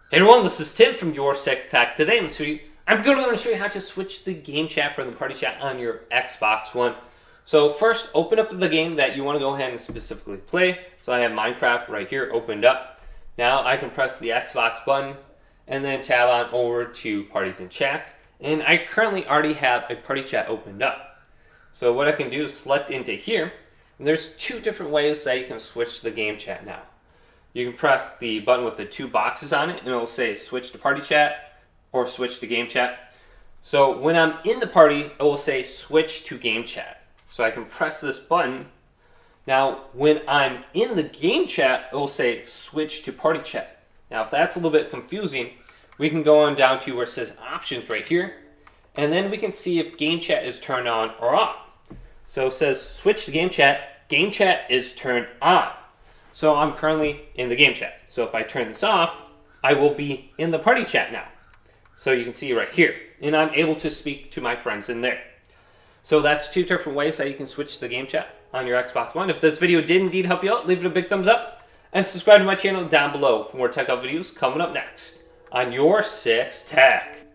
Hey everyone, this is Tim from Your Six Tech. Today in this video, I'm going to show you how to switch the game chat from the party chat on your Xbox One. So first, open up the game that you want to go ahead and specifically play. So I have Minecraft right here opened up. Now I can press the Xbox button and then tab on over to Parties and Chats. And I currently already have a party chat opened up. So what I can do is select into here. And there's two different ways that you can switch the game chat now. You can press the button with the two boxes on it and it will say switch to party chat or switch to game chat. So when I'm in the party, it will say switch to game chat. So I can press this button. Now when I'm in the game chat, it will say switch to party chat. Now if that's a little bit confusing, we can go on down to where it says options right here. And then we can see if game chat is turned on or off. So it says switch to game chat is turned on. So I'm currently in the game chat. So if I turn this off, I will be in the party chat now. So you can see right here. And I'm able to speak to my friends in there. So that's two different ways that you can switch the game chat on your Xbox One. If this video did indeed help you out, leave it a big thumbs up. And subscribe to my channel down below for more tech up videos coming up next on Your Six Tech.